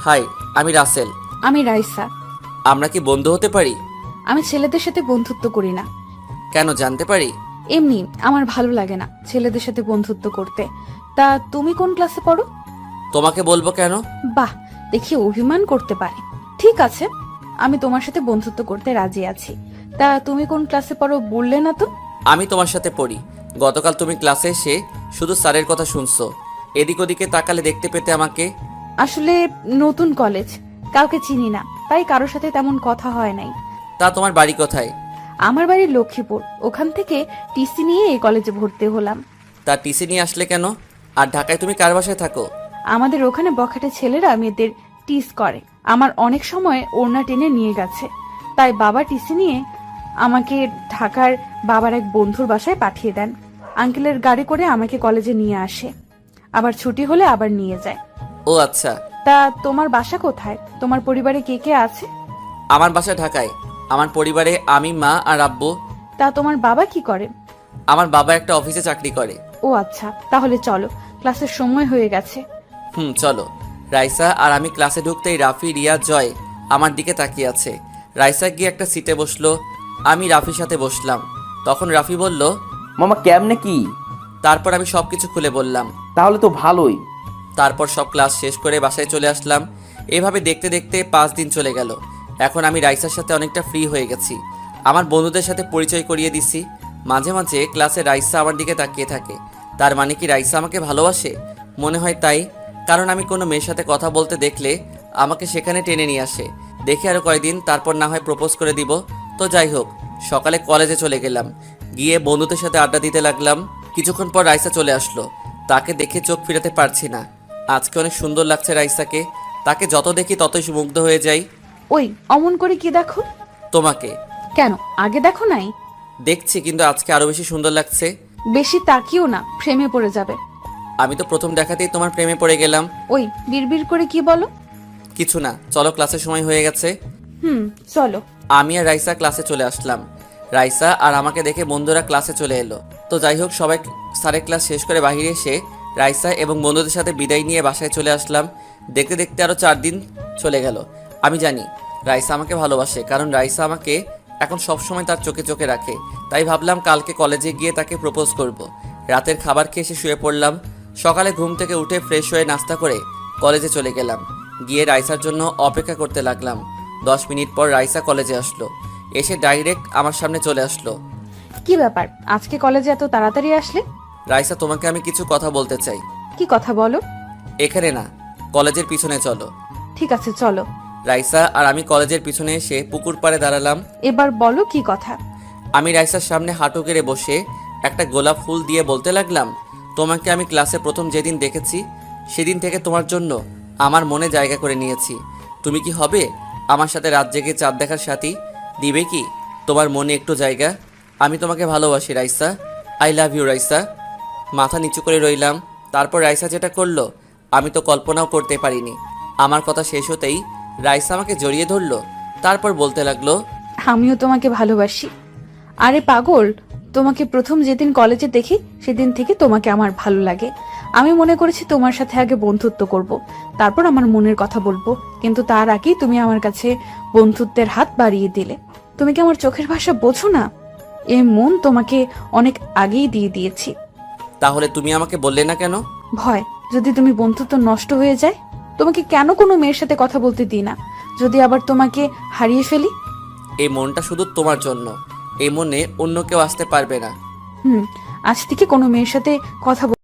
High, আমি রাসেল। আমি রাইসা। আমরা কি বন্ধু হতে পারি? আমি ছেলেদের সাথে বন্ধুত্ব করি না। কেন জানতে পারি? এমনি আমার ভালো লাগে না ছেলেদের সাথে বন্ধুত্ব করতে। তা তুমি কোন ক্লাসে পড়ো? তোমাকে বলবো কেন? বাহ, দেখি অভিমান করতে পারে। ঠিক আছে, আমি তোমার সাথে বন্ধুত্ব করতে রাজি আছি। তা তুমি কোন ক্লাসে পড়ো বললে না তো? আমি তোমার সাথে পড়ি। গতকাল তুমি ক্লাসে এসে শুধু স্যারের কথা শুনছো। এদিক ওদিকে তাকালে দেখতে পেতে আমাকে। আসলে নতুন কলেজ, কাউকে চিনি না, তাই কারোর সাথে তেমন কথা হয় নাই। তা তোমার বাড়ি কোথায়? আমার বাড়ি লক্ষ্মীপুর, ওখান থেকে টিসি নিয়ে এই কলেজে ভর্তি হলাম। তা টিসি নিয়ে আসলে কেন? আর ঢাকায় তুমি কার বাসায় থাকো? আমাদের ওখানে বখাটে ছেলেরা মেয়েদের টিস করে। আমার অনেক সময় ওড়না টেনে নিয়ে গেছে, তাই বাবা টিসি নিয়ে আমাকে ঢাকার বাবার এক বন্ধুর বাসায় পাঠিয়ে দেন। আঙ্কেলের গাড়ি করে আমাকে কলেজে নিয়ে আসে, আবার ছুটি হলে আবার নিয়ে যায়। ও আচ্ছা। তা তোমার বাসা কোথায়? তোমার পরিবারে কে কে আছে? আমার বাসা ঢাকায়। আমার পরিবারে আমি, মা আর আব্বু। তা তোমার বাবা কি করে? আমার বাবা একটা অফিসে চাকরি করে। ও আচ্ছা, তাহলে চলো, ক্লাসের সময় হয়ে গেছে। চলো। রাইসা আর আমি ক্লাসে ঢুকতেই রাফি, রিয়া, জয় আমার দিকে তাকিয়ে আছে। রাইসা গিয়ে একটা সিটে বসলো, আমি রাফির সাথে বসলাম। তখন রাফি বলল, মামা কেমনে কি? তারপর আমি সবকিছু খুলে বললাম। তাহলে তো ভালোই। তারপর সব ক্লাস শেষ করে বাসায় চলে আসলাম। এভাবে দেখতে দেখতে 5 দিন চলে গেল। এখন আমি রাইসার সাথে অনেকটা ফ্রি হয়ে গেছি। আমার বন্ধুদের সাথে পরিচয় করিয়ে দিছি। মাঝে মাঝে ক্লাসে রাইসা আমার দিকে তাকিয়ে থাকে। তার মানে কি রাইসা আমাকে ভালোবাসে? মনে হয় তাই, কারণ আমি কোনো মেয়ের সাথে কথা বলতে দেখলে আমাকে সেখানে টেনে নিয়ে আসে। দেখে আরও কয়েকদিন, তারপর না হয় প্রপোজ করে দিব। তো যাই হোক, সকালে কলেজে চলে গেলাম। গিয়ে বন্ধুদের সাথে আড্ডা দিতে লাগলাম। কিছুক্ষণ পর রাইসা চলে আসলো। তাকে দেখে চোখ ফিরাতে পারছি না। আজকে অনেক সুন্দর লাগছে রাইসাকে। তাকে যত দেখি ততই মুগ্ধ হয়ে যাই। ওই অমন করে কি দেখো? তোমাকে কেন, আগে দেখো নাই? দেখছি, কিন্তু আজকে আরো বেশি সুন্দর লাগছে। বেশি তাকিও না, প্রেমে পড়ে যাবে। আমি তো প্রথম দেখাতেই তোমার প্রেমে পড়ে গেলাম। ওই বিড়বিড় করে কি বলো? কিছু না, চলো, ক্লাসের সময় হয়ে গেছে। চলো। আমি আর রাইসা ক্লাসে চলে আসলাম। রাইসা আর আমাকে দেখে বন্ধুরা ক্লাসে চলে এলো। তো যাই হোক, সবাই স্যারের ক্লাস শেষ করে বাইরে এসে রাইসা এবং বন্ধুদের সাথে বিদায় নিয়ে বাসায় চলে আসলাম। দেখতে দেখতে আরও 4 দিন চলে গেল। আমি জানি রাইসা আমাকে ভালোবাসে, কারণ রাইসা আমাকে এখন সবসময় তার চোখে চোখে রাখে। তাই ভাবলাম কালকে কলেজে গিয়ে তাকে প্রপোজ করব। রাতের খাবার খেয়ে এসে শুয়ে পড়লাম। সকালে ঘুম থেকে উঠে ফ্রেশ হয়ে নাস্তা করে কলেজে চলে গেলাম। গিয়ে রাইসার জন্য অপেক্ষা করতে লাগলাম। 10 মিনিট পর রাইসা কলেজে আসলো। এসে ডাইরেক্ট আমার সামনে চলে আসলো। কি ব্যাপার, আজকে কলেজে এত তাড়াতাড়ি আসলে? রাইসা, তোমাকে আমি কিছু কথা বলতে চাই। কি কথা বলো? এখানে না, কলেজের পিছনে চলো। ঠিক আছে, চলো। রাইসা আর আমি কলেজের পিছনে এসে পুকুর পাড়ে দাঁড়ালাম। এবার বলো কি কথা। আমি রাইসার সামনে হাঁটু গেড়ে বসে একটা গোলাপ ফুল দিয়ে বলতে লাগলাম, তোমাকে আমি ক্লাসে প্রথম যেদিন দেখেছি সেদিন থেকে তোমার জন্য আমার মনে জায়গা করে নিয়েছি। তুমি কি হবে আমার সাথে রাত জেগে চাঁদ দেখার সাথী? দিবে কি তোমার মনে একটু জায়গা? আমি তোমাকে ভালোবাসি Raisa. I love you Raisa. মাথা নিচু করে রইলাম। তারপর রাইসা যেটা করলো আমি তো কল্পনাও করতে পারিনি। আমার কথা শেষ হতেই রাইসা আমাকে জড়িয়ে ধরলো। তারপর বলতে লাগলো, আমিও তোমাকে ভালোবাসি। আরে পাগল, তোমাকে প্রথম যেদিন কলেজে দেখি সেদিন থেকে তোমাকে আমার ভালো লাগে। আমি মনে করেছি তোমার সাথে আগে বন্ধুত্ব করব, তারপর আমার মনের কথা বলবো, কিন্তু তার আগেই তুমি আমার কাছে বন্ধুত্বের হাত বাড়িয়ে দিলে। তুমি কি আমার চোখের ভাষা বোঝো না? এই মন তোমাকে অনেক আগেই দিয়ে দিয়েছি। তাহলে তুমি আমাকে বললে না কেন? ভয়, যদি তুমি বন্ধুত্ব নষ্ট হয়ে যায়। তোমাকে কেন কোনো মেয়ের সাথে কথা বলতে দিই না, যদি আবার তোমাকে হারিয়ে ফেলি। এই মনটা শুধু তোমার জন্য। এই মনে অন্য কেউ আসতে পারবে না। আজ থেকে কোনো মেয়ের সাথে কথা